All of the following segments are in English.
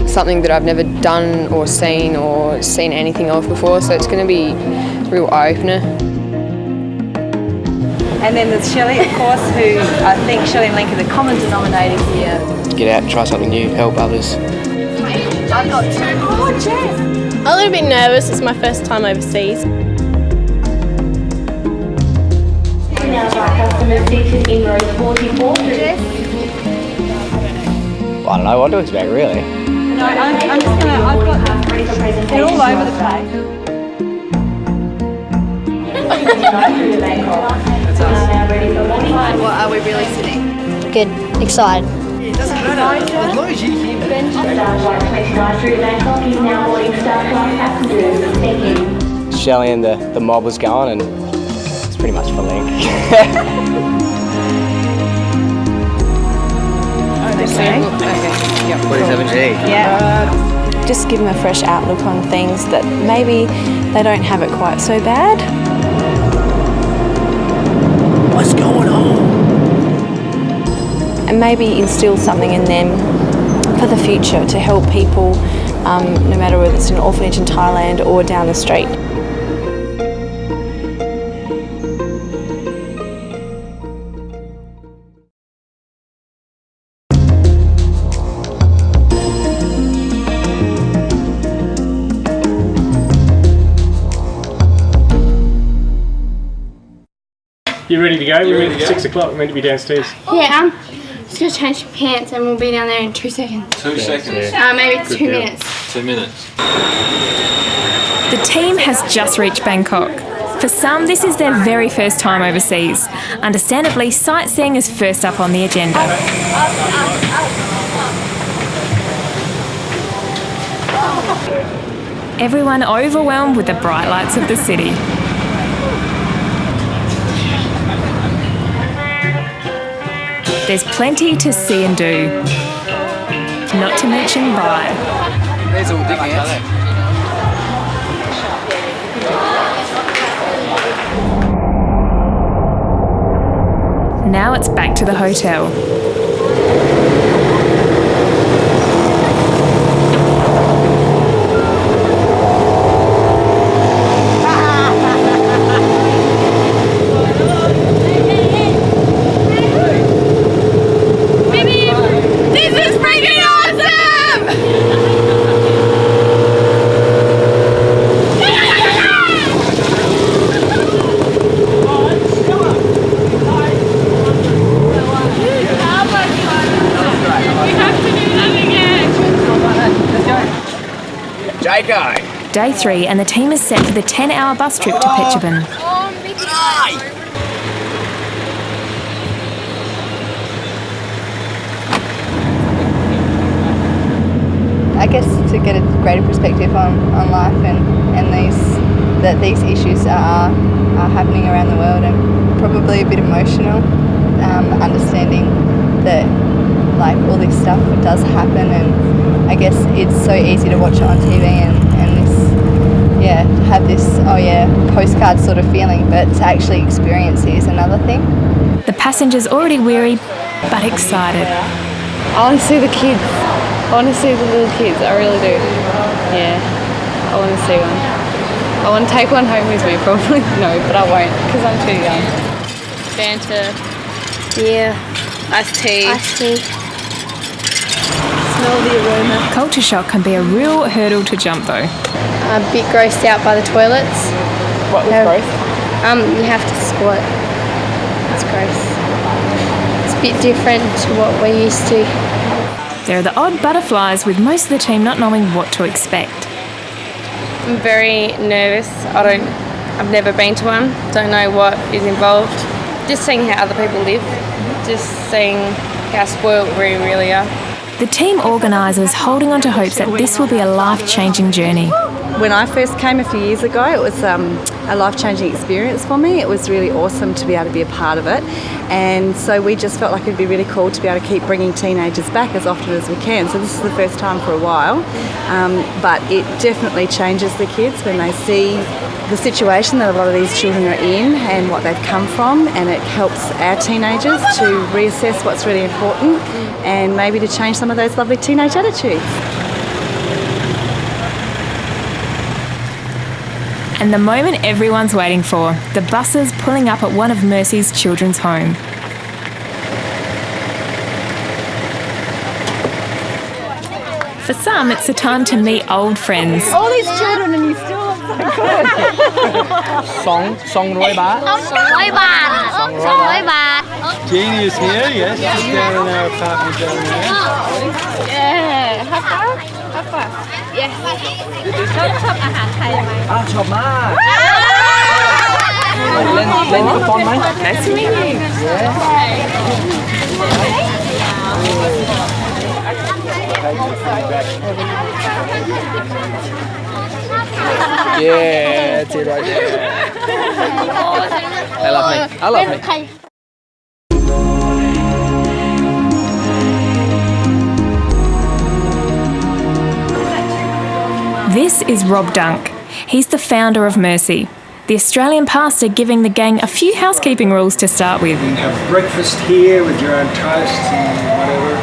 something that I've never done or seen anything of before, so it's going to be a real eye-opener. And then there's Shelley, of course, who I think Shelley and Link are the common denominator here. Get out, try something new, help others. I've got two. Oh, Jess! I'm a little bit nervous, it's my first time overseas. Well, I don't know what to expect, really. No, I'm just gonna, I've got them. They're all over the place. What are we really sitting? Good, excited. It doesn't matter, as long as you hear me. Shelley and the mob was going, and it's pretty much for Link. Okay. Yep. 47G. Yeah. Just give them a fresh outlook on things that maybe they don't have it quite so bad. What's going on? And maybe instill something in them for the future to help people, no matter whether it's an orphanage in Thailand or down the street. You ready to go? We're meant at 6 o'clock. We're meant to be downstairs. Yeah, just gonna change my pants and we'll be down there in 2 seconds. 2 seconds? Maybe Good 2 deal. minutes. 2 minutes. The team has just reached Bangkok. For some, this is their very first time overseas. Understandably, sightseeing is first up on the agenda. Everyone overwhelmed with the bright lights of the city. There's plenty to see and do, not to mention buy. There's all big ants. Now it's back to the hotel. Day 3 and the team is set for the 10-hour bus trip to Phetchabun. I guess to get a greater perspective on life and these issues are happening around the world, and probably a bit emotional, understanding that like all this stuff does happen, and I guess it's so easy to watch it on TV and have this postcard sort of feeling, but to actually experience it is another thing. The passengers already weary but excited. I want to see the kids. I want to see the little kids. I really do. Yeah, I want to see one. I want to take one home with me, probably. No, but I won't because I'm too young. Fanta. Yeah. Iced tea. Iced tea. Smell the aroma. Culture shock can be a real hurdle to jump though. A bit grossed out by the toilets. What was gross? You have to squat. It's gross. It's a bit different to what we're used to. There are the odd butterflies with most of the team not knowing what to expect. I'm very nervous. I've never been to one. Don't know what is involved. Just seeing how other people live. Just seeing how spoiled we really are. The team organisers holding on to hopes that this will be a life-changing journey. When I first came a few years ago, it was a life-changing experience for me. It was really awesome to be able to be a part of it. And so we just felt like it'd be really cool to be able to keep bringing teenagers back as often as we can. So this is the first time for a while. But it definitely changes the kids when they see the situation that a lot of these children are in and what they've come from, and it helps our teenagers to reassess what's really important and maybe to change some of those lovely teenage attitudes. and the moment everyone's waiting for, the buses pulling up at one of Mercy's children's home. For some, it's a time to meet old friends. All these children and you still look so good. 200 baht. 200 baht. 200 baht. Jeannie is here, yes, she's down in our apartment down there. Yeah. High five. High five. Yes. ชอบอาหารไทยไหม ชอบมากเล่นฟุตบอลไหม Nice to meet you. Yeah, that's it right there. I love me. I love me. This is Rob Dunk. He's the founder of Mercy, the Australian pastor giving the gang a few housekeeping rules to start with. You can have breakfast here with your own toast and whatever.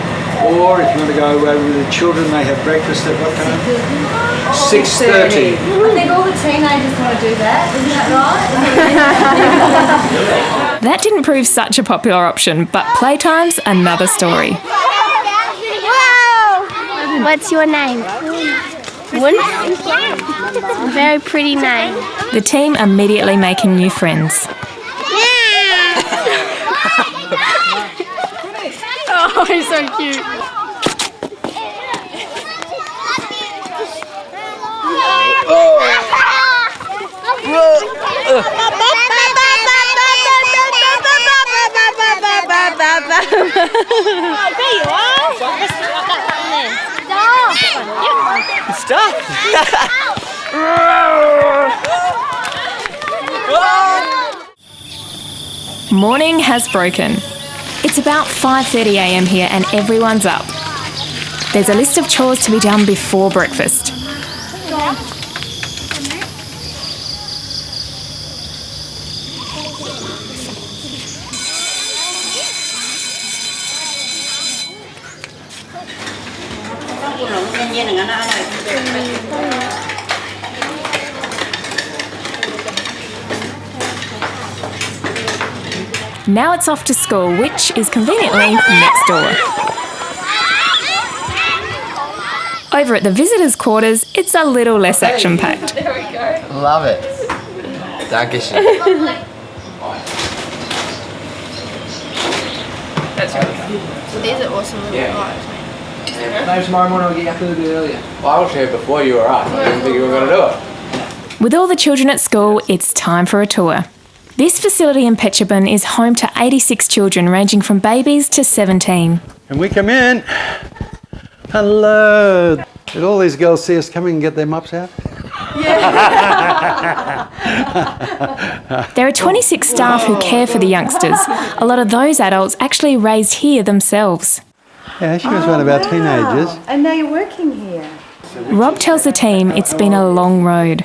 Or if you want to go away with the children, they have breakfast at what time? 6:30. I think all the teenagers want to do that, isn't that right? That didn't prove such a popular option, but playtime's another story. What's your name? Woon? Very pretty name. The team immediately making new friends. Oh, he's so cute. Stop! Morning has broken. It's about 5:30 a.m. here and everyone's up. There's a list of chores to be done before breakfast. Now it's off to school, which is conveniently next door. Over at the visitors' quarters, it's a little less action-packed. Love it. Dankeschön. These are awesome little guys. Maybe tomorrow morning I'll get you up a little bit earlier. Well, I was here before you were up. I didn't think you were going to do it. With all the children at school, it's time for a tour. This facility in Petchabun is home to 86 children ranging from babies to 17. And we come in. Hello. Did all these girls see us coming and get their mops out? There are 26 staff who care for the youngsters. A lot of those adults actually raised here themselves. Yeah, she was one of our teenagers. And now you're working here. Rob tells the team it's been a long road.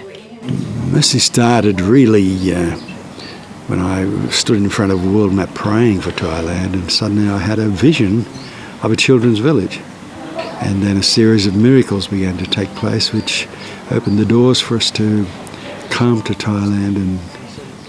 Mercy started really when I stood in front of a world map praying for Thailand, and suddenly I had a vision of a children's village. And then a series of miracles began to take place, which opened the doors for us to come to Thailand and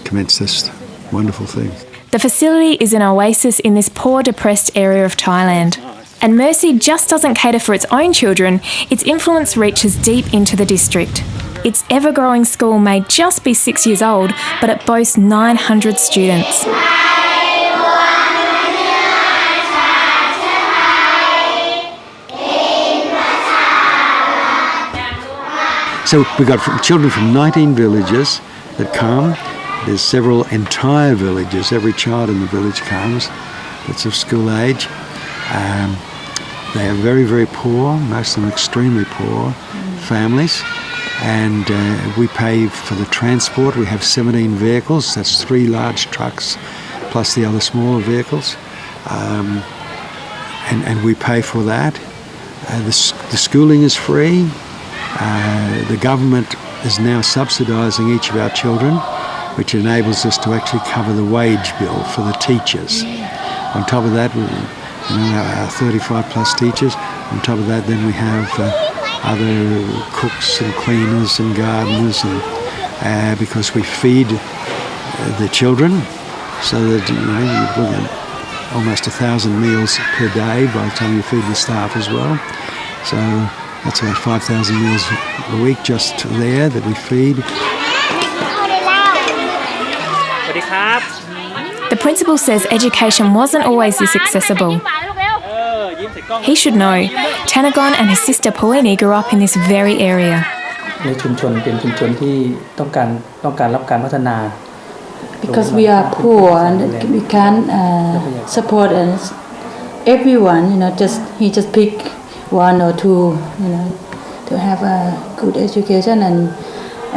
commence this wonderful thing. The facility is an oasis in this poor, depressed area of Thailand. And Mercy just doesn't cater for its own children, its influence reaches deep into the district. Its ever-growing school may just be 6 years old, but it boasts 900 students. So we've got children from 19 villages that come. There's several entire villages. Every child in the village comes that's of school age. They are very, very poor, most of them extremely poor families. And we pay for the transport. We have 17 vehicles. That's 3 large trucks plus the other smaller vehicles. And we pay for that. The schooling is free. The government is now subsidising each of our children, which enables us to actually cover the wage bill for the teachers. On top of that, our 35 plus teachers. On top of that, then we have other cooks and cleaners and gardeners and because we feed the children, so that you're looking at almost 1,000 meals per day by the time you feed the staff as well. So that's about 5,000 meals a week just there that we feed. The principal says education wasn't always this accessible. He should know. Tanagon and his sister Pauline grew up in this very area. ในชุมชนเป็นชุมชนที่ต้องการรับการพัฒนา Because we are poor and we can't support everyone, he just pick one or two, to have a good education,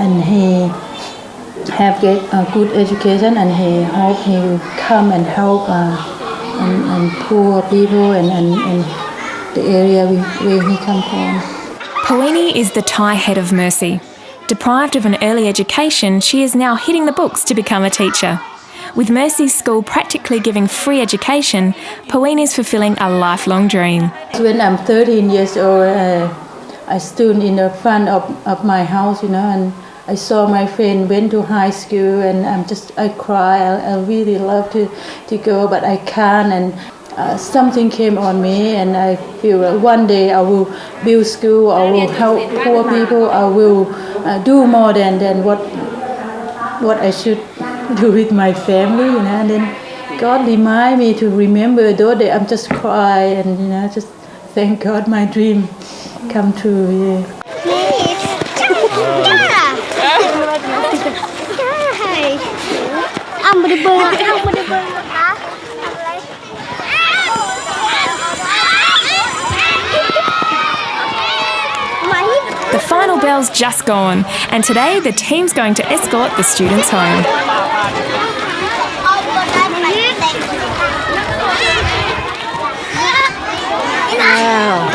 and he get a good education, and he hope he will come and help and poor people and the area where he come from. Pauline is the Thai head of Mercy. Deprived of an early education, she is now hitting the books to become a teacher. With Mercy's school practically giving free education, Pauline is fulfilling a lifelong dream. When I'm 13 years old, I stood in the front of my house, and I saw my friend went to high school, and I cry. I really love to go, but I can't, and something came on me, and I feel like one day I will build school, I will help poor people, I will do more than what I should do with my family, and then God remind me to remember those days. I'm just cry, and just thank God my dream come true. Yeah. The final bell's just gone, and today the team's going to escort the students home. Wow.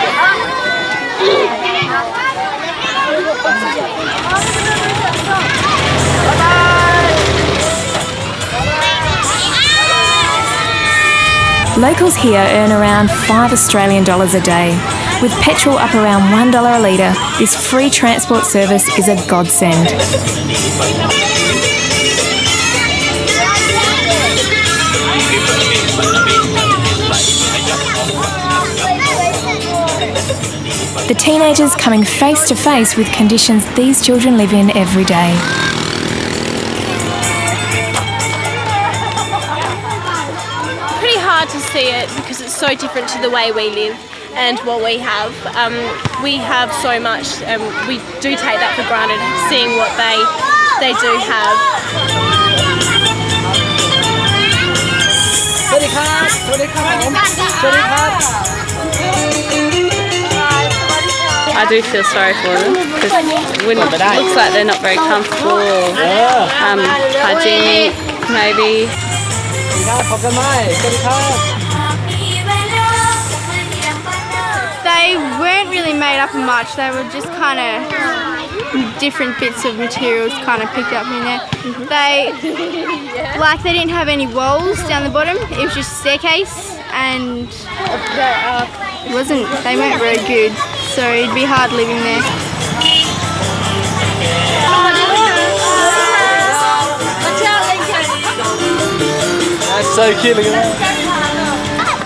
Locals here earn around $5 Australian a day. With petrol up around $1 a litre, this free transport service is a godsend. The teenagers coming face to face with conditions these children live in every day. Pretty hard to see it because it's so different to the way we live and what we have. We have so much, and we do take that for granted, seeing what they do have. I do feel sorry for them because it looks like they're not very comfortable or hygienic, maybe. They weren't really made up of much. They were just kind of different bits of materials kind of picked up in there. They didn't have any walls down the bottom. It was just a staircase, and they weren't very good. So it'd be hard living there. That's so cute, look at that.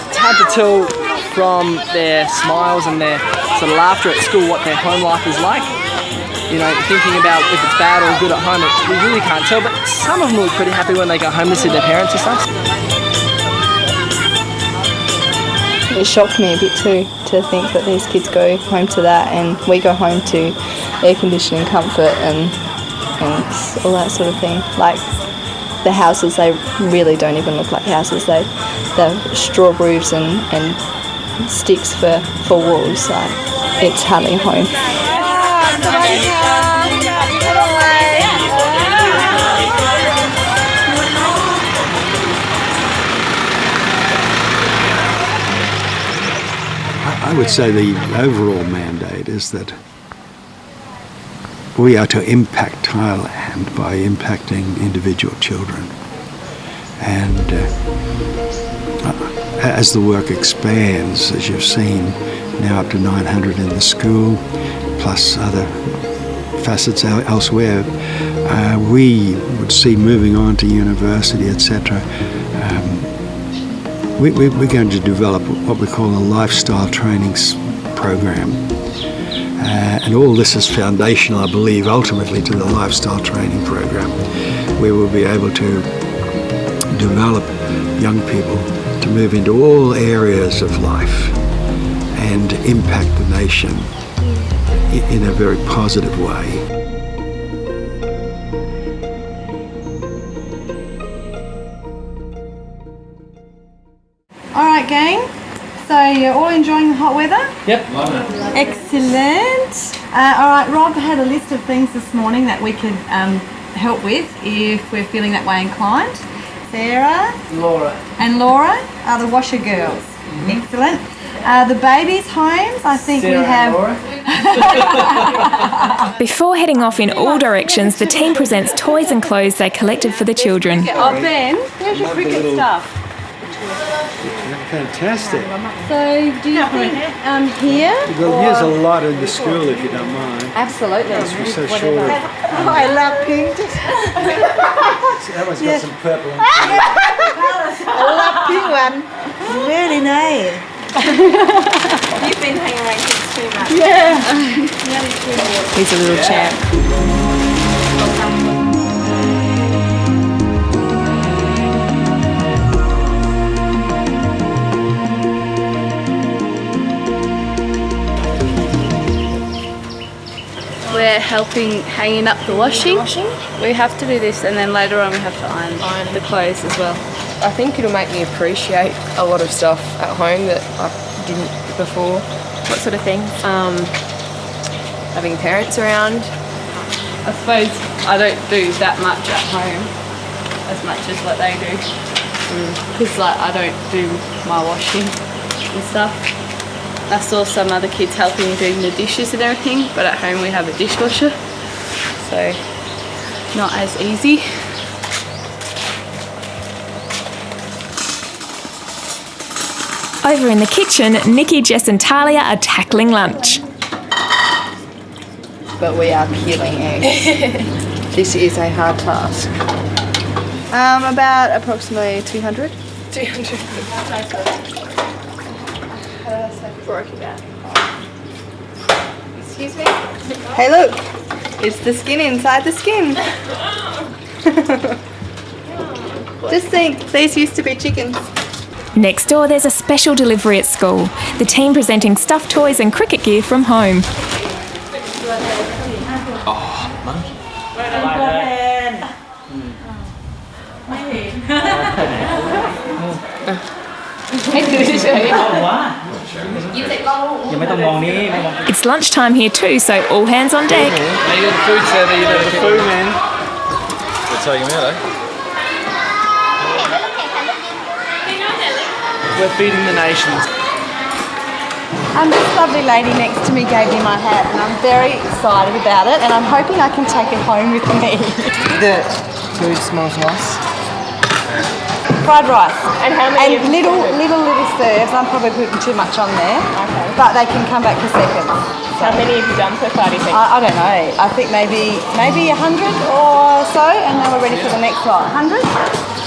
It's hard to tell from their smiles and their sort of laughter at school what their home life is like. Thinking about if it's bad or good at home, we really can't tell, but some of them look pretty happy when they go home to see their parents and stuff. It shocked me a bit too, to think that these kids go home to that and we go home to air conditioning, comfort and all that sort of thing. Like the houses, they really don't even look like houses. They're straw roofs and sticks for walls. Like, it's hardly home. I would say the overall mandate is that we are to impact Thailand by impacting individual children. And as the work expands, as you've seen, now up to 900 in the school, plus other facets elsewhere, we would see moving on to university, etc. We're going to develop what we call a lifestyle training program. And all this is foundational, I believe, ultimately to the lifestyle training program, where we'll be able to develop young people to move into all areas of life and impact the nation in a very positive way. All right, gang. So you're all enjoying the hot weather? Yep. Excellent. All right, Rob had a list of things this morning that we could help with if we're feeling that way inclined. Sarah, and Laura are the washer girls. Excellent. The babies' homes, I think Sarah we have. Before heading off in all directions, the team presents toys and clothes they collected for the children. Oh, Ben, there's your cricket stuff. Fantastic. So, do you think here? We'll use a lot in the school if you don't mind. Absolutely. We're so short of. Oh, I love pink. That one's got some purple in it. I love pink one. Really nice. You've been hanging around kids too much. Yeah. He's a little champ. We're helping hanging up the washing. We have to do this, and then later on we have to iron the clothes as well. I think it'll make me appreciate a lot of stuff at home that I didn't before. What sort of things? Having parents around. I suppose I don't do that much at home as much as what they do, because like I don't do my washing and stuff. I saw some other kids helping doing the dishes and everything, but at home we have a dishwasher, so not as easy. Over in the kitchen, Nikki, Jess and Talia are tackling lunch. But we are peeling eggs. This is a hard task. About approximately 200. 200. Excuse me? Hey look, it's the skin inside the skin. Just think, these used to be chickens. Next door, there's a special delivery at school. The team presenting stuffed toys and cricket gear from home. It's lunchtime here too, so all hands on deck. You're the food server, you're the food man. We'll take him out, eh? We're feeding the nations. This lovely lady next to me gave me my hat, and I'm very excited about it, and I'm hoping I can take it home with me. The food smells nice. Fried rice. And how many? And little serves. I'm probably putting too much on there. Okay. But they can come back for seconds. How many have you done so far, do you think? I don't know. I think maybe 100 or so, and then we're ready for the next lot. 100?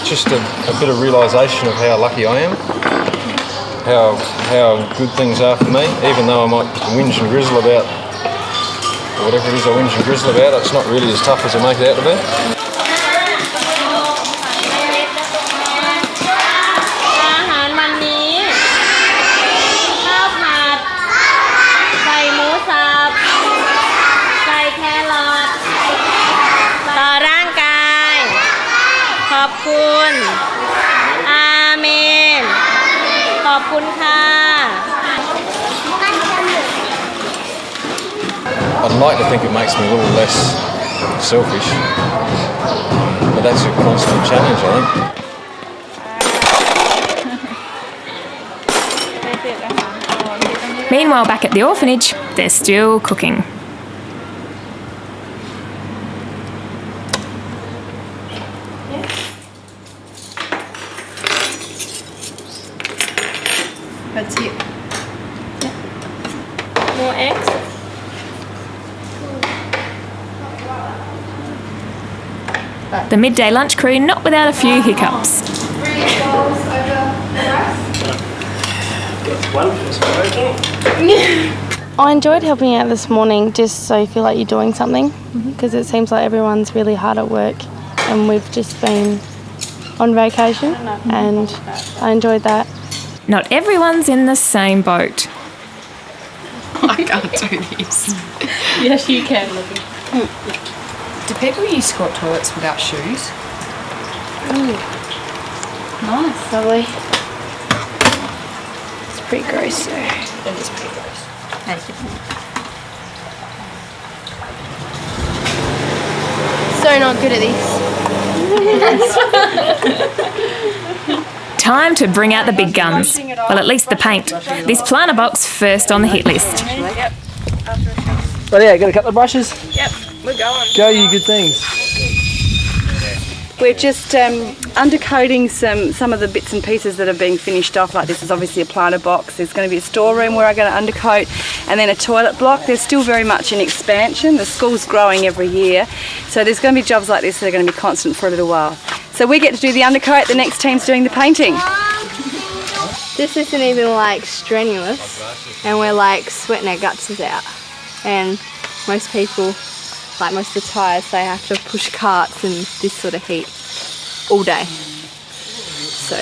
Just a bit of realisation of how lucky I am. How good things are for me. Even though I might whinge and grizzle about whatever it is I whinge and grizzle about, it's not really as tough as I make it out to be. I'd like to think it makes me a little less selfish, but that's a constant challenge, I think. Meanwhile, back at the orphanage, they're still cooking. That's it. More eggs? The midday lunch crew not without a few hiccups. I enjoyed helping out this morning just so you feel like you're doing something, because it seems like everyone's really hard at work and we've just been on vacation and I enjoyed that. Not everyone's in the same boat. I can't do this. Yes, you can. Do people use squat toilets without shoes? Nice. Lovely. It's pretty gross though. It is pretty gross. Thank you. So not good at this. Time to bring out the big guns. Well, at least the paint. This planter box first on the hit list. Right, yeah, got a couple of brushes? Yep, we're going. Go, you good things. We're just undercoating some of the bits and pieces that are being finished off. Like this is obviously a planter box. There's going to be a storeroom where I'm going to undercoat, and then a toilet block. There's still very much in expansion. The school's growing every year, so there's going to be jobs like this that are going to be constant for a little while. So we get to do the undercoat, the next team's doing the painting. This isn't even like strenuous, and we're like sweating our guts out. And most people, like most of the tyres, they have to push carts in this sort of heat all day. So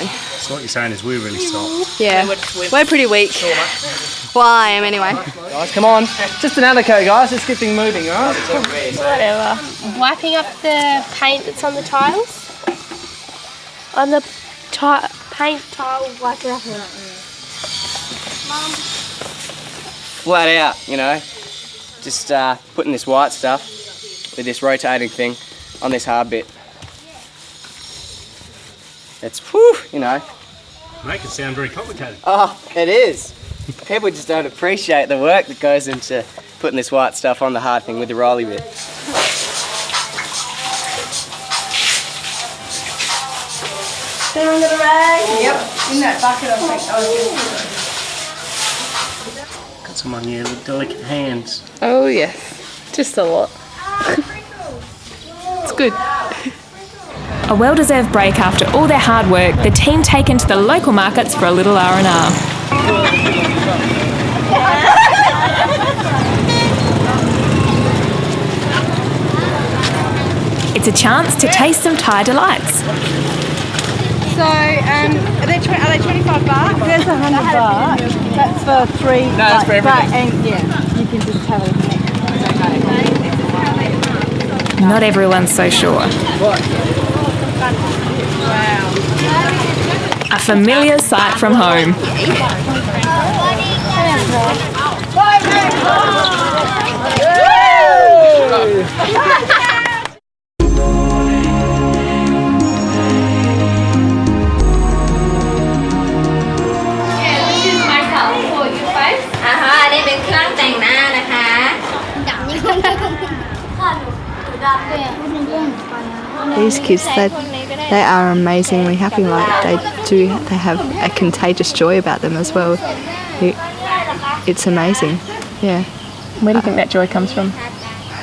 yeah, we're pretty weak. Well, I am anyway. Guys, come on. Just an undercoat, guys. Let's get things moving, all right? Whatever. Wiping up the paint that's on the tiles. On the paint tile, wipe it up. Flat out, you know. Just putting this white stuff with this rotating thing on this hard bit. It's, whew, you know. Make it sound very complicated. Oh, it is. People just don't appreciate the work that goes into putting this white stuff on the hard thing with the rolly bit. Then I'm gonna rag. Yep, in that bucket I think. Got some on your delicate hands. Oh yes, just a lot. It's good. A well-deserved break after all their hard work, the team taken to the local markets for a little R&R. It's a chance to taste some Thai delights. So, are they 25 baht? There's 100 baht. That's for three. No, that's for everything. And yeah, you can just have it. Not everyone's so sure. A familiar sight from home. These kids, they are amazingly happy. Like they have a contagious joy about them as well. It's amazing. Yeah. Where do you think that joy comes from?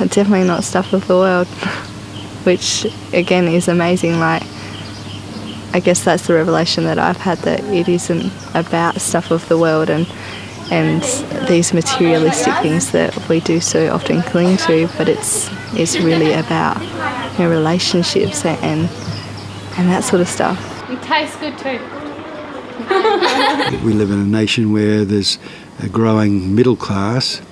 Definitely not stuff of the world, which again is amazing. Like I guess that's the revelation that I've had, that it isn't about stuff of the world and these materialistic things that we do so often cling to, but it's really about, you know, relationships and that sort of stuff. It tastes good too. We live in a nation where there's a growing middle class,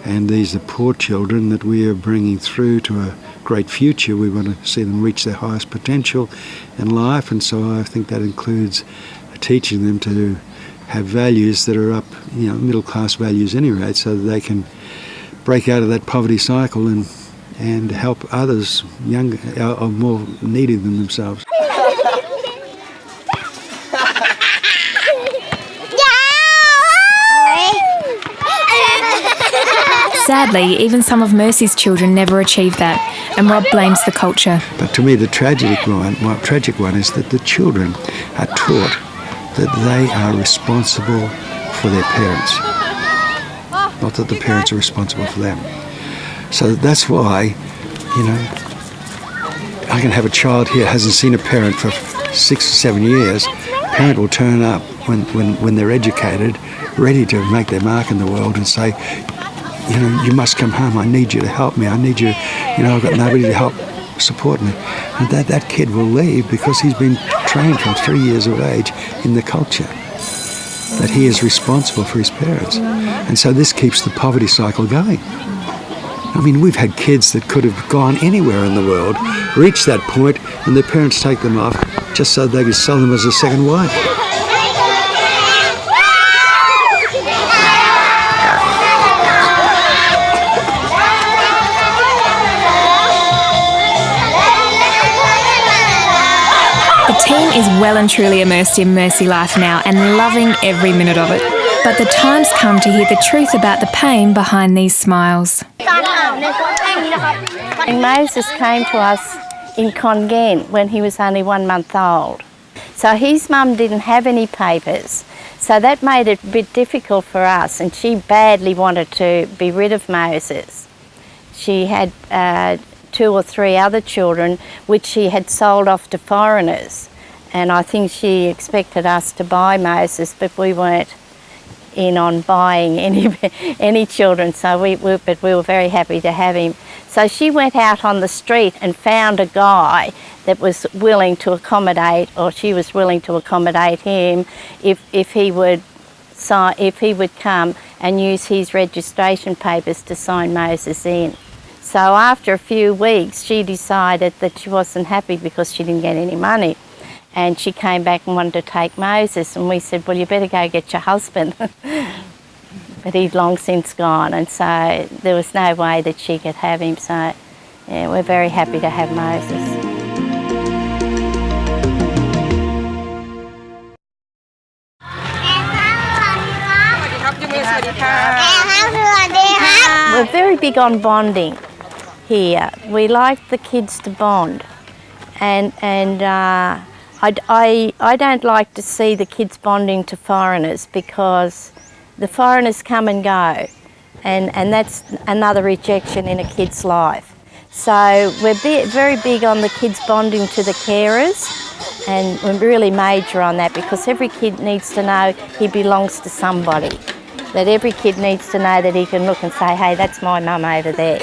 and these are poor children that we are bringing through to a great future. We want to see them reach their highest potential in life, and so I think that includes teaching them to have values that are up, you know, middle class values anyway, so that they can break out of that poverty cycle and help others younger or more needy than themselves. Sadly, even some of Mercy's children never achieved that, and Rob blames the culture. But to me, the tragic one is that the children are taught that they are responsible for their parents, not that the parents are responsible for them. So that's why, you know, I can have a child here hasn't seen a parent for 6 or 7 years. Parent will turn up when they're educated, ready to make their mark in the world and say, you know, you must come home. I need you to help me. I need you. You know, I've got nobody to help support me. And that kid will leave because he's been trained from 3 years of age in the culture that he is responsible for his parents. And so this keeps the poverty cycle going. I mean, we've had kids that could have gone anywhere in the world, reached that point, and their parents take them off just so they could sell them as a second wife. The team is well and truly immersed in Mercy life now and loving every minute of it. But the time's come to hear the truth about the pain behind these smiles. Moses came to us in Congen when he was only 1 month old. So his mum didn't have any papers. So that made it a bit difficult for us, and she badly wanted to be rid of Moses. She had 2 or 3 other children which she had sold off to foreigners, and I think she expected us to buy Moses, but we weren't in on buying any children, so we were very happy to have him. So she went out on the street and found a guy that was willing to accommodate, or she was willing to accommodate him if he would come and use his registration papers to sign Moses in. So after a few weeks, she decided that she wasn't happy because she didn't get any money. And she came back and wanted to take Moses, and we said, well, you better go get your husband. But he'd long since gone, and so there was no way that she could have him. So yeah, we're very happy to have Moses. We're very big on bonding here. We like the kids to bond, and I don't like to see the kids bonding to foreigners, because the foreigners come and go, and that's another rejection in a kid's life. So we're very big on the kids bonding to the carers, and we're really major on that, because every kid needs to know he belongs to somebody. That every kid needs to know that he can look and say, hey, that's my mum over there.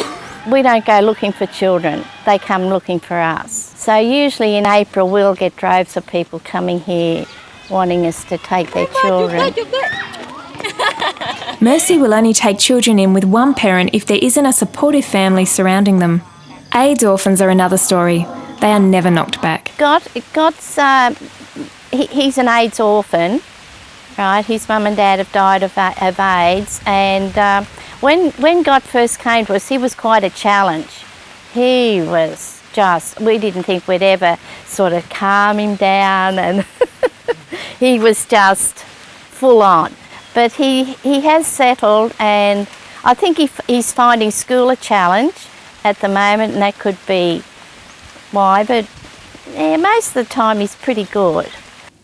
We don't go looking for children, they come looking for us. So usually in April we'll get droves of people coming here wanting us to take their children. Mercy will only take children in with one parent if there isn't a supportive family surrounding them. AIDS orphans are another story. They are never knocked back. He's an AIDS orphan, right? His mum and dad have died of AIDS, and when God first came to us, he was quite a challenge. He was just, we didn't think we'd ever sort of calm him down, and he was just full on. But he has settled, and I think he's finding school a challenge at the moment, and that could be why, but yeah, most of the time he's pretty good.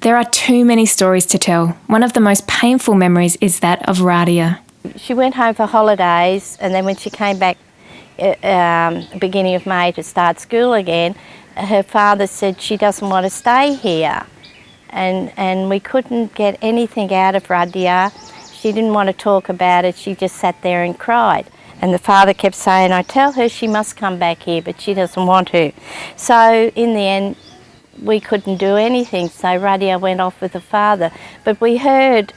There are too many stories to tell. One of the most painful memories is that of Radia. She went home for holidays, and then when she came back beginning of May to start school again, her father said she doesn't want to stay here. And we couldn't get anything out of Radia. She didn't want to talk about it, she just sat there and cried. And the father kept saying, I tell her she must come back here, but she doesn't want to. So in the end, we couldn't do anything, so Radia went off with the father. But we heard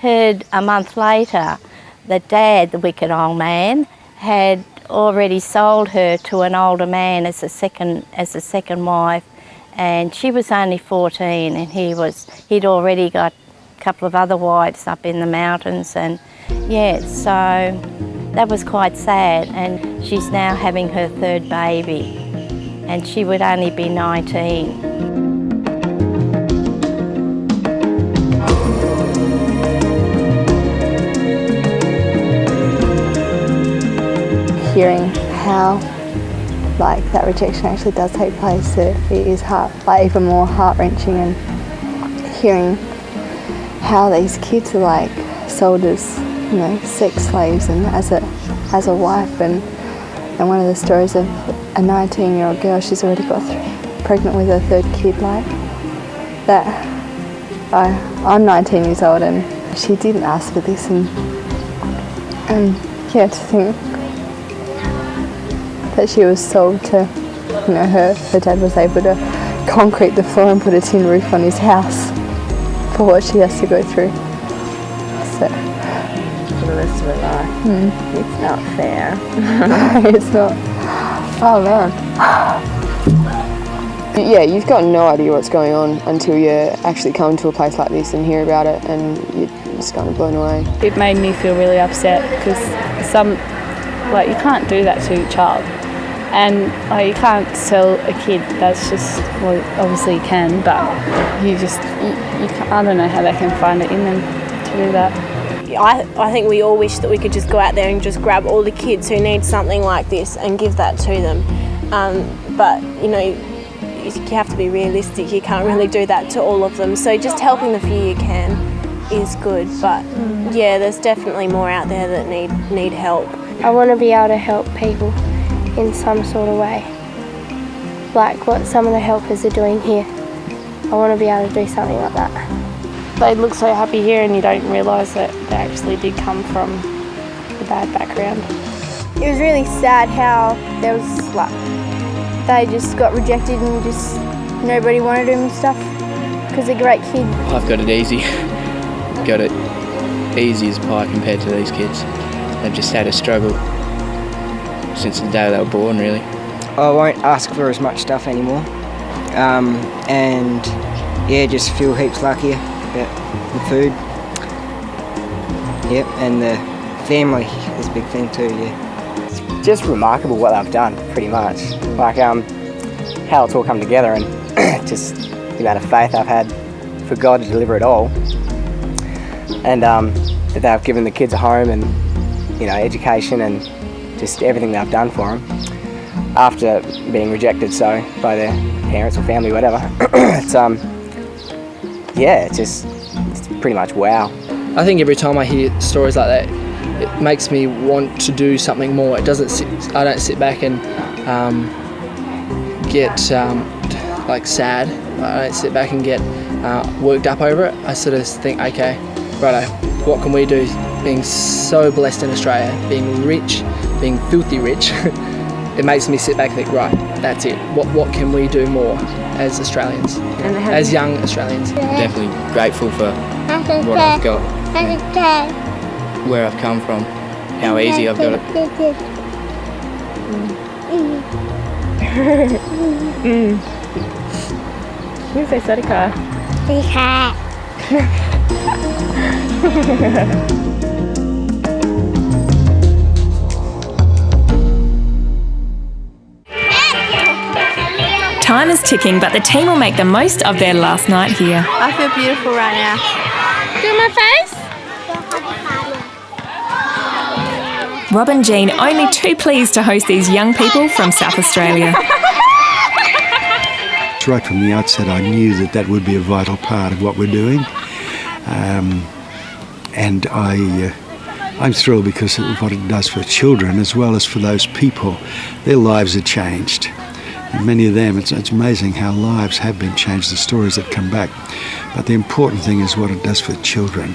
a month later that Dad, the wicked old man, had already sold her to an older man as a second wife, and she was only 14, and he'd already got a couple of other wives up in the mountains, and yeah, so that was quite sad. And she's now having her 3rd baby, and she would only be 19. Hearing how that rejection actually does take place, it is even more heart-wrenching, and hearing how these kids are sold as sex slaves and as a wife, and one of the stories of a 19-year-old girl, she's already got pregnant with her third kid, like that. I'm 19 years old and she didn't ask for this, and yeah, to think that she was sold to, you know, her dad was able to concrete the floor and put a tin roof on his house for what she has to go through. So for the rest of her life. It's not fair. It's not. Oh man. Yeah, you've got no idea what's going on until you actually come to a place like this and hear about it, and you're just kind of blown away. It made me feel really upset because you can't do that to your child, and you can't tell a kid that's just, well, obviously you can, but you can't, I don't know how they can find it in them to do that. I think we all wish that we could just go out there and just grab all the kids who need something like this and give that to them. But, you know, you have to be realistic. You can't really do that to all of them. So just helping the few you can is good. But, yeah, there's definitely more out there that need help. I want to be able to help people in some sort of way. Like what some of the helpers are doing here. I want to be able to do something like that. They look so happy here and you don't realise that they actually did come from a bad background. It was really sad how there was they just got rejected and just nobody wanted them and stuff because they're great kids. I've got it easy. Got it easy as pie compared to these kids. They've just had a struggle since the day they were born, really. I won't ask for as much stuff anymore, and yeah, just feel heaps luckier about the food. Yep, and the family is a big thing too, yeah. It's just remarkable what they've done, pretty much. Like how it's all come together, and just the amount of faith I've had for God to deliver it all. And that they've given the kids a home and, you know, education and just everything they've done for them after being rejected so by their parents or family, whatever. It's it's pretty much wow. I think every time I hear stories like that, it makes me want to do something more. I don't sit back and get sad. I don't sit back and get worked up over it. I sort of think, okay, righto, what can we do? Being so blessed in Australia, being rich, being filthy rich, it makes me sit back and think, right, that's it. What can we do more as Australians, as young Australians? Definitely grateful for what I've got, where I've come from, how easy I've got it. Who's say Sarika? Time is ticking, but the team will make the most of their last night here. I feel beautiful right now. Do my face? Rob and Jean only too pleased to host these young people from South Australia. Right from the outset, I knew that would be a vital part of what we're doing, and I'm thrilled because of what it does for children as well as for those people. Their lives are changed. And many of them, it's amazing how lives have been changed, the stories that come back. But the important thing is what it does for children.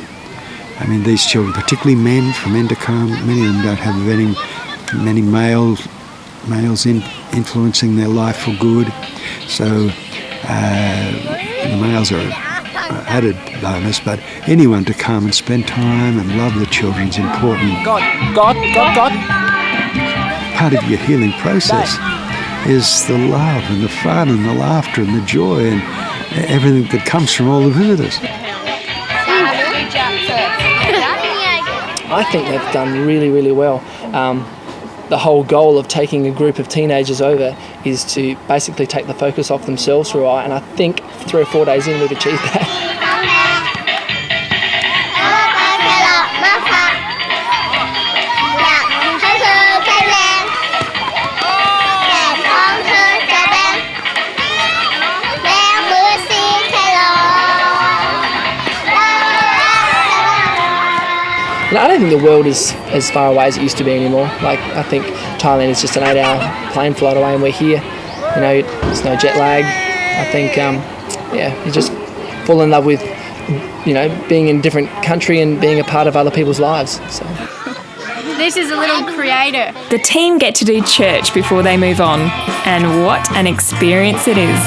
I mean, these children, particularly men from Endicom, many of them don't have many males influencing their life for good. So the males are an added bonus, but anyone to come and spend time and love the children is important. God. Part of your healing process is the love and the fun and the laughter and the joy and everything that comes from all the visitors. I think they've done really, really well. The whole goal of taking a group of teenagers over is to basically take the focus off themselves for a while, and I think 3 or 4 days in we've achieved that. And I don't think the world is as far away as it used to be anymore. Like, I think Thailand is just an 8-hour plane flight away and we're here. You know, there's no jet lag. I think, you just fall in love with, you know, being in a different country and being a part of other people's lives. So. This is a little creator. The team get to do church before they move on, and what an experience it is.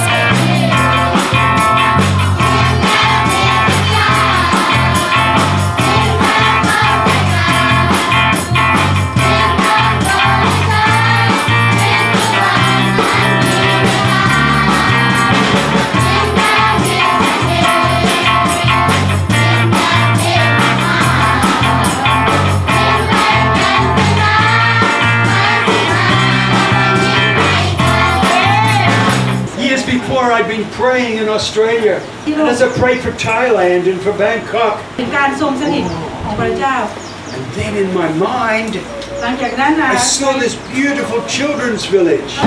Before I'd been praying in Australia, and as I prayed for Thailand and for Bangkok. And then in my mind, I saw this beautiful children's village.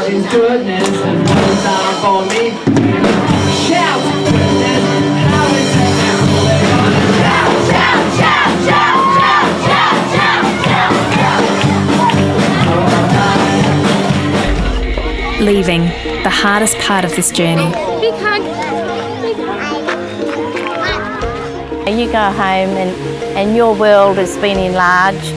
His goodness and what's out for me. Shout! How is it? Shout, shout, shout, shout, shout, shout, shout, shout, shout. Leaving, the hardest part of this journey. Big hug. You go home and your world has been enlarged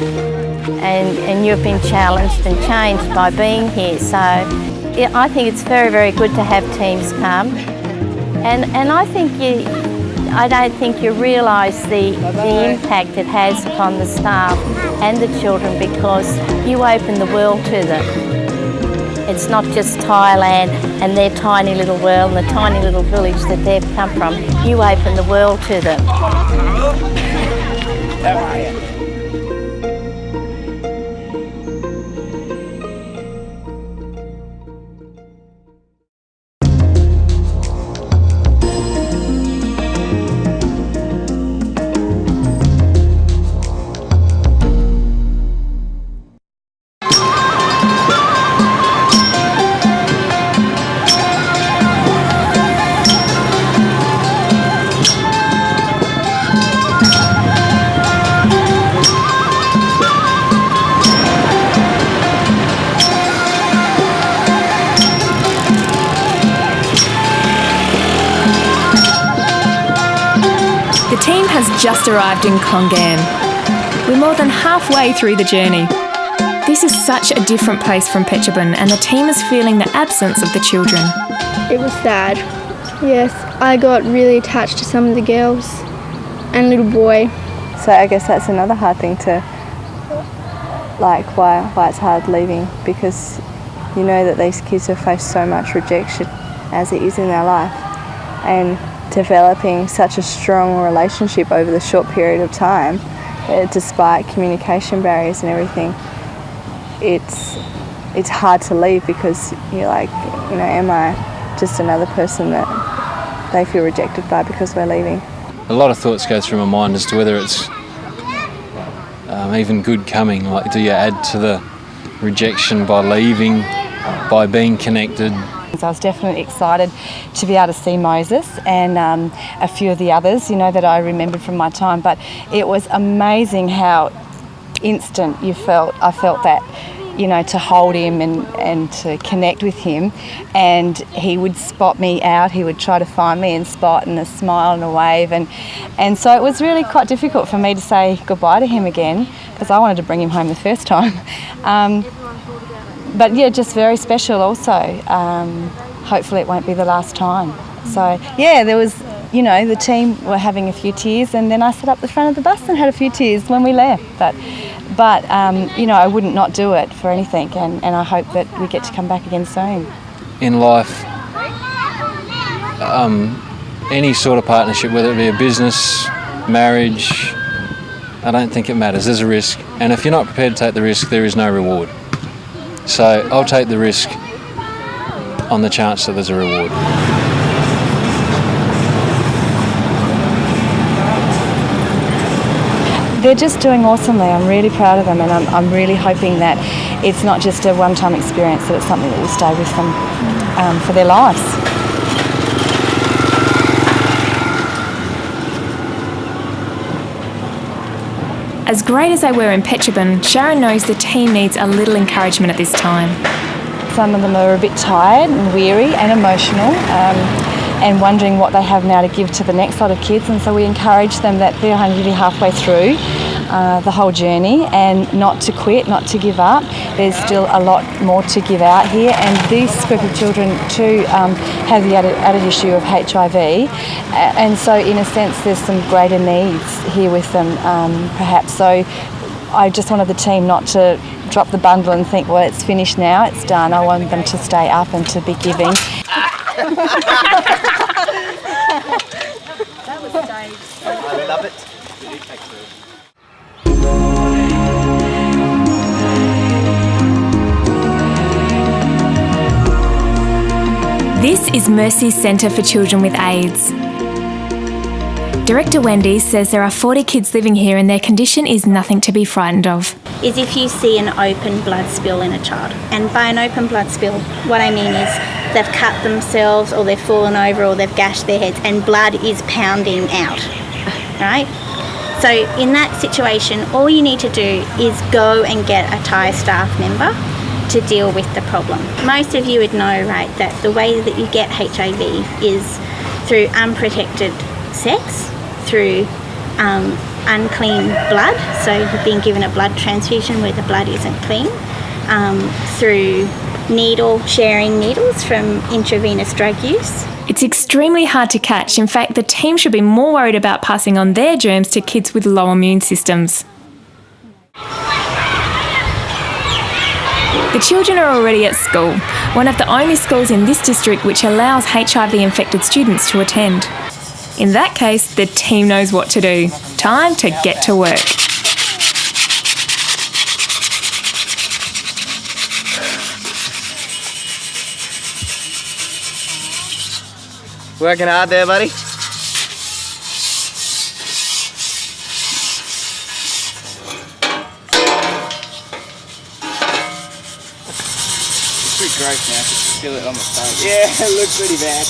and you've been challenged and changed by being here. So I think it's very, very good to have teams come. And I don't think you realise the impact it has upon the staff and the children, because you open the world to them. It's not just Thailand and their tiny little world and the tiny little village that they've come from. You open the world to them. How are you? The team has just arrived in Kongan. We're more than halfway through the journey. This is such a different place from Phetchabun, and the team is feeling the absence of the children. It was sad. Yes, I got really attached to some of the girls and little boy. So I guess that's another hard thing to, like, why it's hard leaving, because you know that these kids have faced so much rejection as it is in their life, and developing such a strong relationship over the short period of time, despite communication barriers and everything, it's hard to leave, because you're like, you know, am I just another person that they feel rejected by because we're leaving? A lot of thoughts go through my mind as to whether it's even good coming. Like, do you add to the rejection by leaving, by being connected? I was definitely excited to be able to see Moses and a few of the others, you know, that I remembered from my time. But it was amazing how instant I felt that, you know, to hold him and to connect with him. And he would spot me out, he would try to find me and spot, and a smile and a wave. And so it was really quite difficult for me to say goodbye to him again, because I wanted to bring him home the first time. But yeah, just very special also. Hopefully it won't be the last time. So yeah, there was, you know, the team were having a few tears, and then I sat up the front of the bus and had a few tears when we left. But you know, I wouldn't not do it for anything, and I hope that we get to come back again soon. In life, any sort of partnership, whether it be a business, marriage, I don't think it matters. There's a risk, and if you're not prepared to take the risk, there is no reward. So I'll take the risk on the chance that there's a reward. They're just doing awesomely. I'm really proud of them, and I'm really hoping that it's not just a one-time experience, that it's something that will stay with them for their lives. As great as they were in Petchebin, Sharon knows the team needs a little encouragement at this time. Some of them are a bit tired and weary and emotional and wondering what they have now to give to the next lot of kids, and so we encourage them that they're only halfway through the whole journey and not to quit, not to give up. There's still a lot more to give out here, and this group of children too have the added issue of HIV, and so in a sense there's some greater needs here with them perhaps. So I just wanted the team not to drop the bundle and think, well, it's finished now, it's done. I want them to stay up and to be giving. That was staged. I love it. This is Mercy's Centre for Children with AIDS. Director Wendy says there are 40 kids living here and their condition is nothing to be frightened of. Is if you see an open blood spill in a child. And by an open blood spill, what I mean is they've cut themselves or they've fallen over or they've gashed their heads and blood is pounding out, right? So in that situation, all you need to do is go and get a Thai staff member to deal with the problem. Most of you would know, right, that the way that you get HIV is through unprotected sex, through unclean blood, so you've been given a blood transfusion where the blood isn't clean, through sharing needles from intravenous drug use. It's extremely hard to catch. In fact, the team should be more worried about passing on their germs to kids with low immune systems. The children are already at school, one of the only schools in this district which allows HIV-infected students to attend. In that case, the team knows what to do. Time to get to work. Working hard there, buddy? It's pretty gross now, just feel it on my face. Yeah, it looks pretty bad.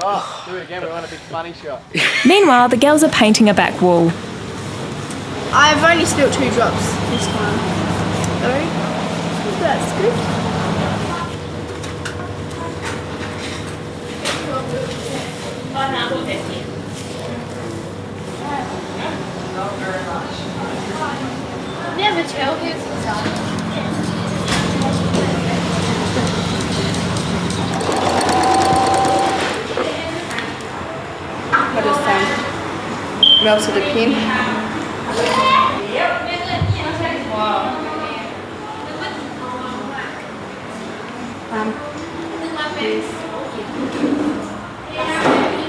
Oh, do it again, we want a big funny shot. Meanwhile, the girls are painting a back wall. I've only spilled 2 drops this time. So, that's good. Never tell who's inside. I just melted a pin.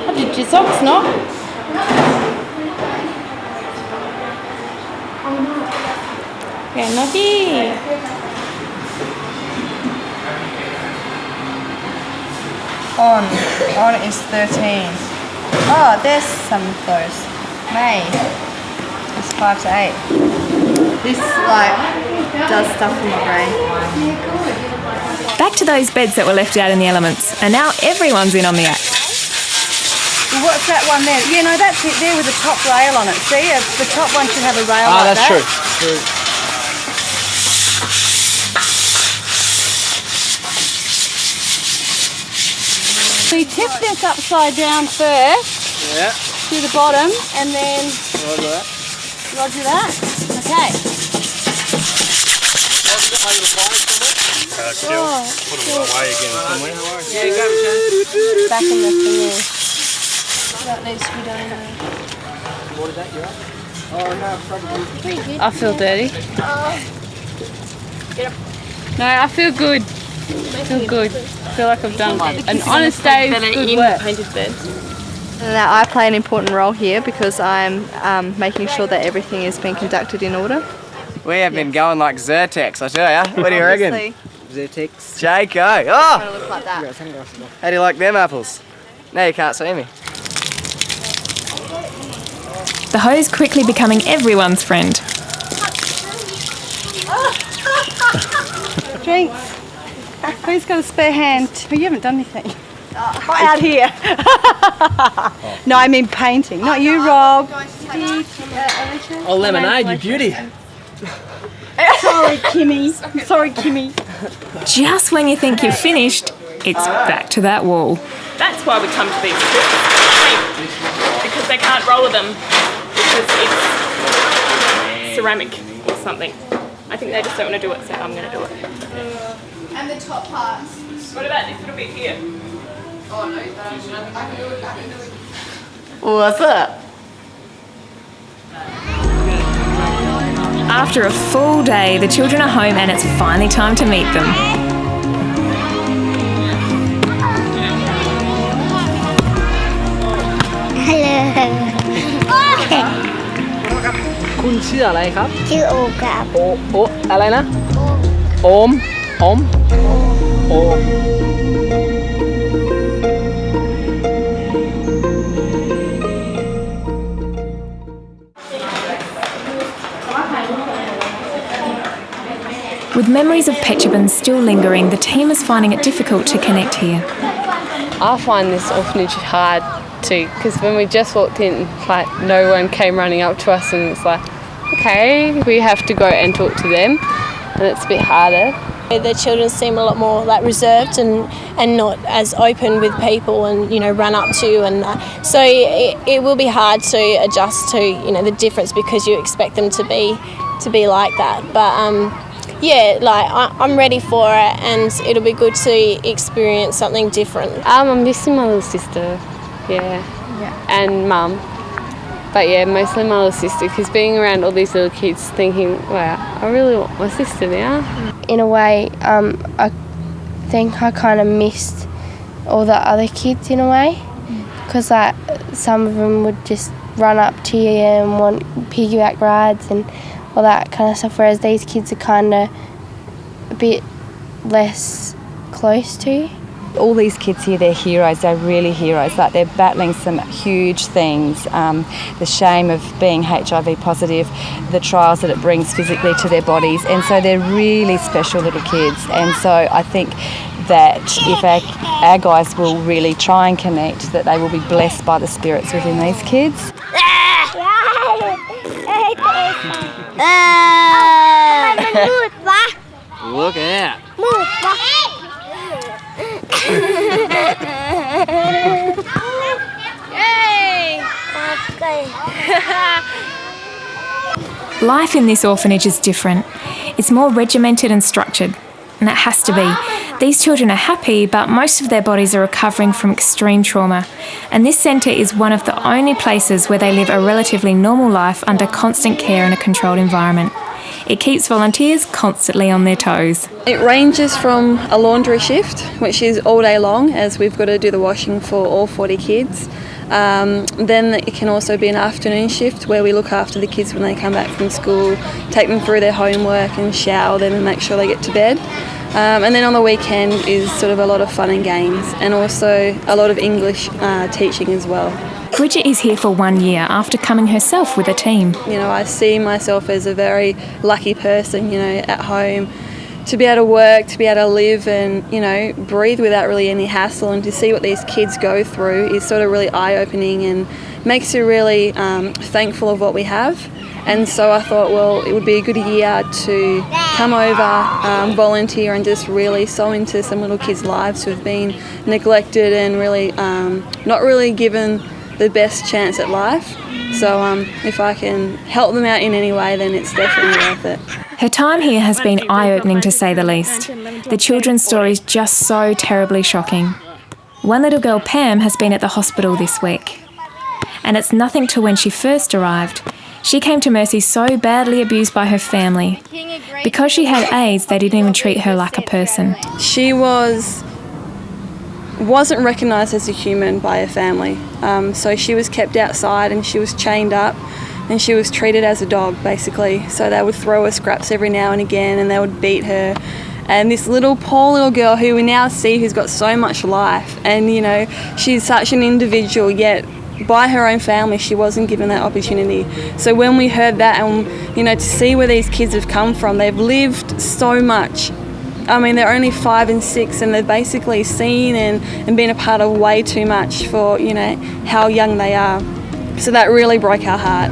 What did your socks not? Yeah, naughty. On is 13. Oh, there's some of those. May is 5 to 8. This does stuff in my brain. Back to those beds that were left out in the elements, and now everyone's in on the act. Well, what's that one there? Yeah, no, that's it there with the top rail on it. See, the top one should have a rail like that. That's true. So you tip this upside down first. Yeah. To the bottom, and then Roger that. Roger that. Okay. Still put them away again somewhere. Yeah, you got it, back in the thing. That needs to be done now. What is that, you right? Oh, no, probably. Pretty good. I feel dirty. Get up. No, I feel good. I feel good. I feel like I've done an honest day's good work. Painted bed. Now I play an important role here because I'm making sure that everything is being conducted in order. We have been going like Zyrtex, I tell ya. What do you reckon? Zyrtex. Jaco. Oh! Look like that. How do you like them apples? Now you can't see me. The hose quickly becoming everyone's friend. Drinks. Who's got a spare hand? Oh, you haven't done anything. Out here. No, I mean painting. Not you, Rob. Oh, lemonade, you beauty. Sorry, Kimmy. Sorry, Kimmy. Just when you think you've finished, it's back to that wall. That's why we come to these trips. Because they can't roller them. Because it's ceramic or something. I think they just don't want to do it, so I'm going to do it. And the top parts. What about this little bit here? Oh, no, I can do it. What's up? After a full day, the children are home and it's finally time to meet them. Hello. คุณชื่ออะไรครับ ชื่อโอมครับ โออะไรนะ โอม โอม With memories of Petchabin still lingering, the team is finding it difficult to connect here. I find this orphanage hard too, because when we just walked in, like no one came running up to us, and it's like, okay, we have to go and talk to them, and it's a bit harder. The children seem a lot more like reserved and not as open with people and run up to and so it will be hard to adjust to the difference because you expect them to be like that, but yeah, like I'm ready for it and it'll be good to experience something different. I'm missing my little sister, yeah. And mum. But yeah, mostly my little sister, because being around all these little kids thinking, wow, I really want my sister now. In a way, I think I kind of missed all the other kids in a way, because like some of them would just run up to you and want piggyback rides and all that kind of stuff, whereas these kids are kind of a bit less close to you. All these kids here, they're heroes, they're really heroes. Like they're battling some huge things, the shame of being HIV positive, the trials that it brings physically to their bodies, and so they're really special little kids. And so I think that if our guys will really try and connect, that they will be blessed by the spirits within these kids. Look at Life in this orphanage is different. It's more regimented and structured, and it has to be. These children are happy, but most of their bodies are recovering from extreme trauma, and this centre is one of the only places where they live a relatively normal life under constant care in a controlled environment. It keeps volunteers constantly on their toes. It ranges from a laundry shift, which is all day long, as we've got to do the washing for all 40 kids. Then it can also be an afternoon shift where we look after the kids when they come back from school, take them through their homework and shower them and make sure they get to bed. And then on the weekend is sort of a lot of fun and games, and also a lot of English teaching as well. Bridget is here for 1 year after coming herself with a team. I see myself as a very lucky person, at home, to be able to work, to be able to live and, breathe without really any hassle, and to see what these kids go through is sort of really eye-opening and makes you really thankful of what we have. And so I thought, well, it would be a good year to come over, volunteer and just really sow into some little kids' lives who have been neglected and really not really given the best chance at life. So if I can help them out in any way, then it's definitely worth it. Her time here has been eye-opening to say the least. The children's stories just so terribly shocking. One little girl, Pam, has been at the hospital this week. And it's nothing to when she first arrived. She came to Mercy so badly abused by her family. Because she had AIDS, they didn't even treat her like a person. She wasn't recognised as a human by her family. So she was kept outside and she was chained up and she was treated as a dog, basically. So they would throw her scraps every now and again and they would beat her. And this poor little girl who we now see who's got so much life, and she's such an individual, yet by her own family she wasn't given that opportunity. So when we heard that, and to see where these kids have come from, they've lived so much I mean, they're only 5 and 6, and they've basically seen and been a part of way too much for, you know, how young they are. So that really broke our heart.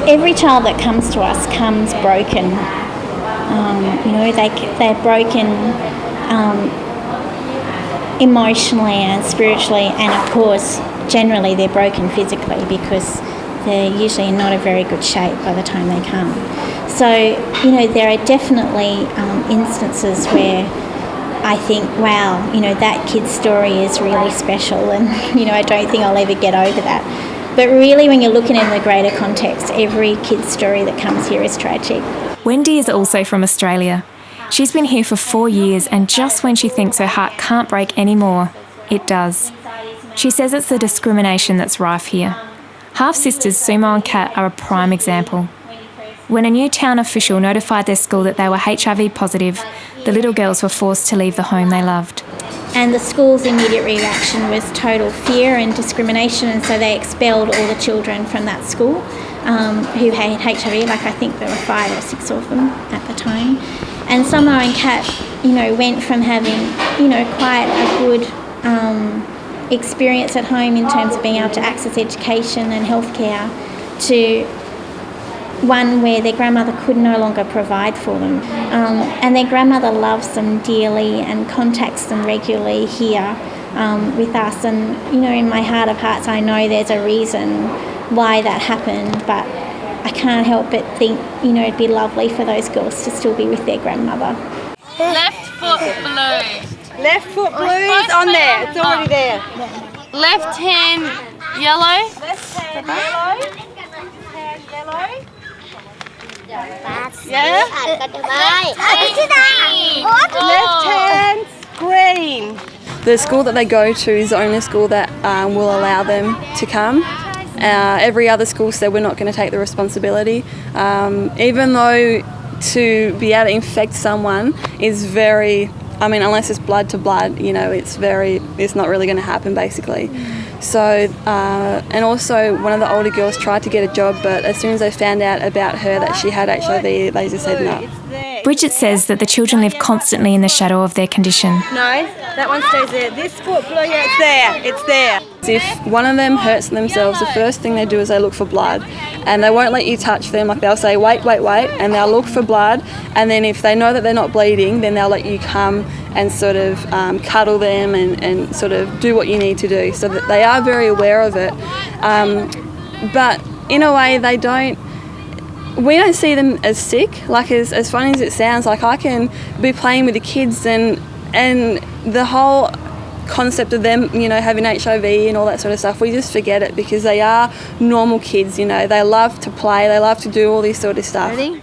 Every child that comes to us comes broken. You know, they're broken emotionally and spiritually, and of course, generally they're broken physically because they're usually in not a very good shape by the time they come. So, you know, there are definitely instances where I think, wow, you know, that kid's story is really special, and, you know, I don't think I'll ever get over that. But really, when you're looking in the greater context, every kid's story that comes here is tragic. Wendy is also from Australia. She's been here for 4 years, and just when she thinks her heart can't break anymore, it does. She says it's the discrimination that's rife here. Half-sisters Sumo and Kat are a prime example. When a new town official notified their school that they were HIV positive, the little girls were forced to leave the home they loved. And the school's immediate reaction was total fear and discrimination, and so they expelled all the children from that school who had HIV. Like, I think there were 5 or 6 of them at the time. And Sumo and Kat, you know, went from having, you know, quite a good experience at home in terms of being able to access education and healthcare to one where their grandmother could no longer provide for them. And their grandmother loves them dearly and contacts them regularly here with us. And, you know, in my heart of hearts, I know there's a reason why that happened, but I can't help but think, you know, it'd be lovely for those girls to still be with their grandmother. Left foot blue. Left foot blue is on there. It's already there. Left hand yellow. Left hand yellow. Left hand yellow. Yeah. Left hand green. The school that they go to is the only school that will allow them to come. Every other school said we're not going to take the responsibility, even though to be able to infect someone is very, I mean, unless it's blood to blood, you know, it's not really going to happen basically. So, and also one of the older girls tried to get a job, but as soon as they found out about her that she had HIV, they just said no. Bridget says that the children live constantly in the shadow of their condition. No, that one stays there. This foot blue, yeah, it's there. It's there. If one of them hurts themselves, the first thing they do is they look for blood, and they won't let you touch them. Like, they'll say, wait, and they'll look for blood, and then if they know that they're not bleeding, then they'll let you come and sort of cuddle them and sort of do what you need to do, so that they are very aware of it. But in a way, we don't see them as sick. Like, as funny as it sounds, like, I can be playing with the kids and the whole concept of them, you know, having HIV and all that sort of stuff, we just forget it because they are normal kids, you know. They love to play, they love to do all this sort of stuff. Ready?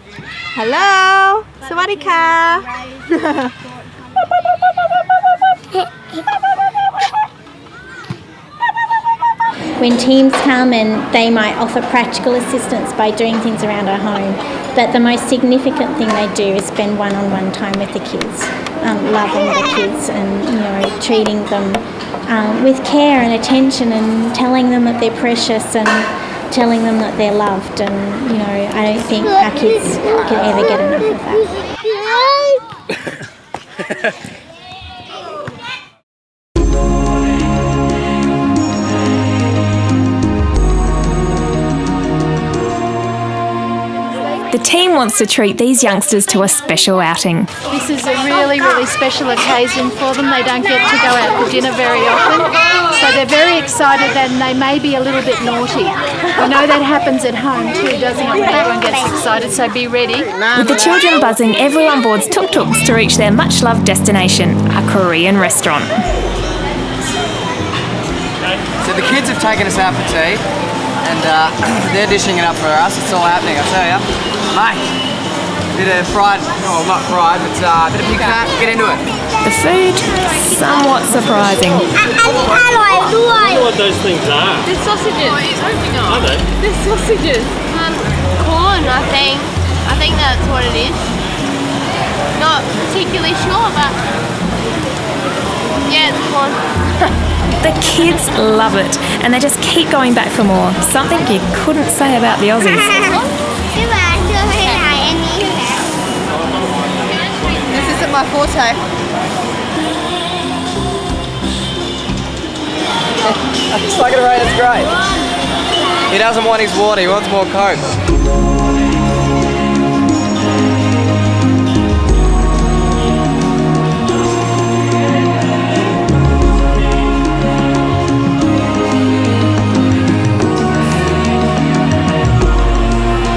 Hello, Sawadika. When teams come and they might offer practical assistance by doing things around our home, but the most significant thing they do is spend one-on-one time with the kids, loving the kids and, you know, treating them with care and attention and telling them that they're precious and telling them that they're loved. And, you know, I don't think our kids can ever get enough of that. The team wants to treat these youngsters to a special outing. This is a really, really special occasion for them. They don't get to go out for dinner very often, so they're very excited and they may be a little bit naughty. We know that happens at home too, doesn't it, when everyone gets excited, so be ready. With the children buzzing, everyone boards tuk-tuks to reach their much-loved destination, a Korean restaurant. So the kids have taken us out for tea, and they're dishing it up for us. It's all happening, I tell you. Mate, bit of fried, well, not fried, but a bit of pig fat. Get into it. The food, somewhat surprising. I wonder what those things are. They're sausages. Are they? They're sausages. Corn, I think. I think that's what it is. Not particularly sure, but yeah, it's fun. The kids love it and they just keep going back for more, something you couldn't say about the Aussies. This isn't my forte. It's like it rain, it's great. He doesn't want his water, he wants more Coke.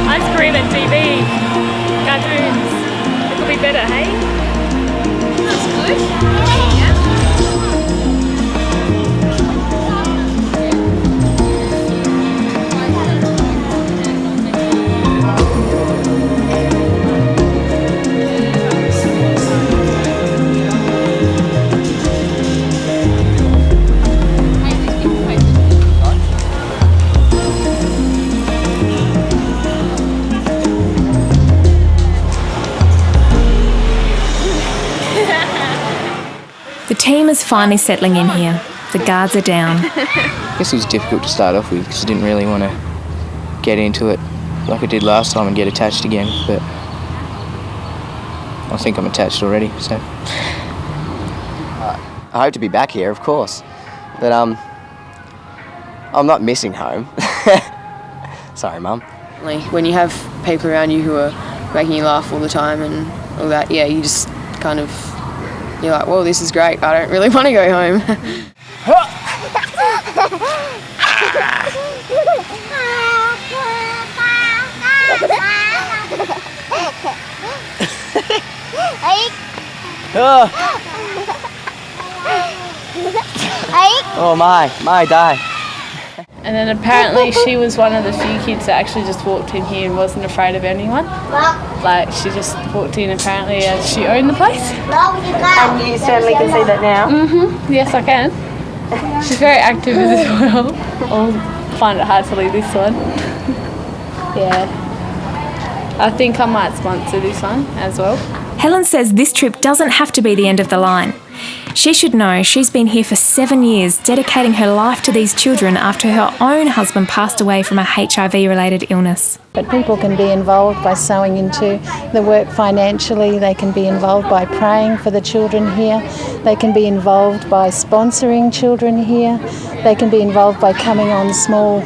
Ice cream and TV, cartoons. It could be better, hey? That's good. Yeah. The team is finally settling in here. The guards are down. I guess it was difficult to start off with because I didn't really want to get into it like I did last time and get attached again, but I think I'm attached already, so. I hope to be back here, of course, but I'm not missing home. Sorry, Mum. When you have people around you who are making you laugh all the time and all that, yeah, you just kind of, you're like, whoa, this is great, I don't really want to go home. Oh my day. And then apparently she was one of the few kids that actually just walked in here and wasn't afraid of anyone. Like, she just walked in apparently as she owned the place. And you certainly can see that now? Mm-hmm. Yes, I can. She's very active as well. I'll find it hard to leave this one. Yeah. I think I might sponsor this one as well. Helen says this trip doesn't have to be the end of the line. She should know she's been here for 7 years, dedicating her life to these children after her own husband passed away from a HIV-related illness. But people can be involved by sewing into the work financially. They can be involved by praying for the children here. They can be involved by sponsoring children here. They can be involved by coming on small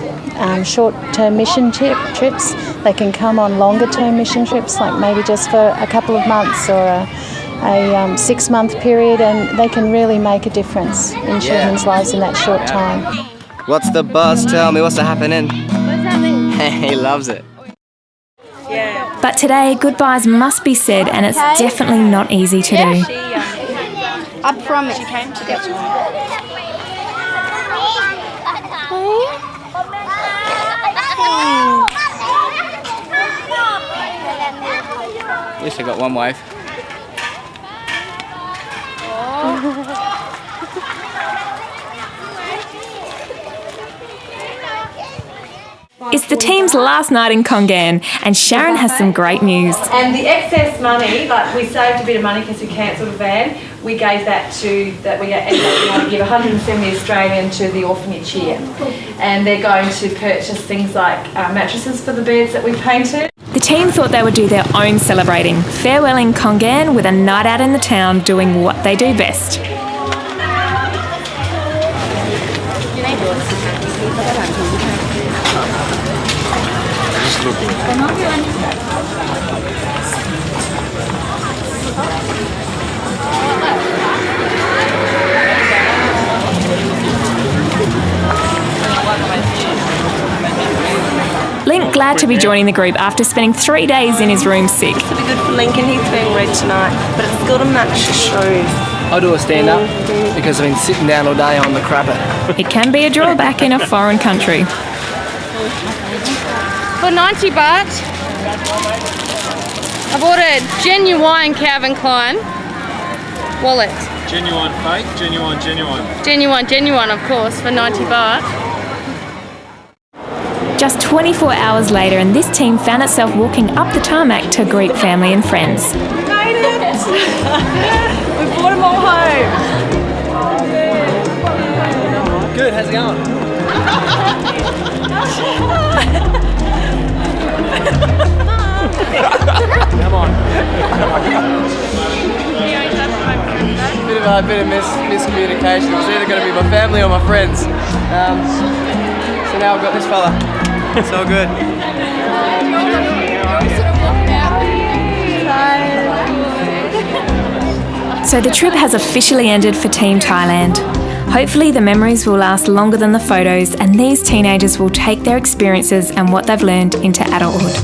short-term mission trips. They can come on longer-term mission trips, like maybe just for a couple of months or a 6-month period, and they can really make a difference in children's lives in that short time. What's the buzz? Tell me, what's happening? What's happening? He loves it. But today, goodbyes must be said, and it's definitely not easy to do. I promise. She came to get At least I got one wife. It's the team's last night in Kongan, and Sharon has some great news. And the excess money, like we saved a bit of money because we cancelled a van, we gave that to, we ended up going to give 170 Australian to the orphanage here. And they're going to purchase things like mattresses for the beds that we painted. The team thought they would do their own celebrating, farewelling Kongan with a night out in the town doing what they do best. Link glad to be joining the group after spending 3 days in his room sick. It'll be good for Lincoln, he's being red tonight, but it's got to match the shoes. I'll do a stand-up because I've been sitting down all day on the crapper. It can be a drawback in a foreign country. For 90 baht, I bought a genuine Calvin Klein wallet. Genuine fake, genuine. Genuine, of course, for 90 baht. Just 24 hours later, and this team found itself walking up the tarmac to greet family and friends. We made it! We brought them all home. Good, how's it going? Come on. Bit of miscommunication. It was either going to be my family or my friends. So now I've got this fella. It's all good. So the trip has officially ended for Team Thailand. Hopefully the memories will last longer than the photos, and these teenagers will take their experiences and what they've learned into adulthood.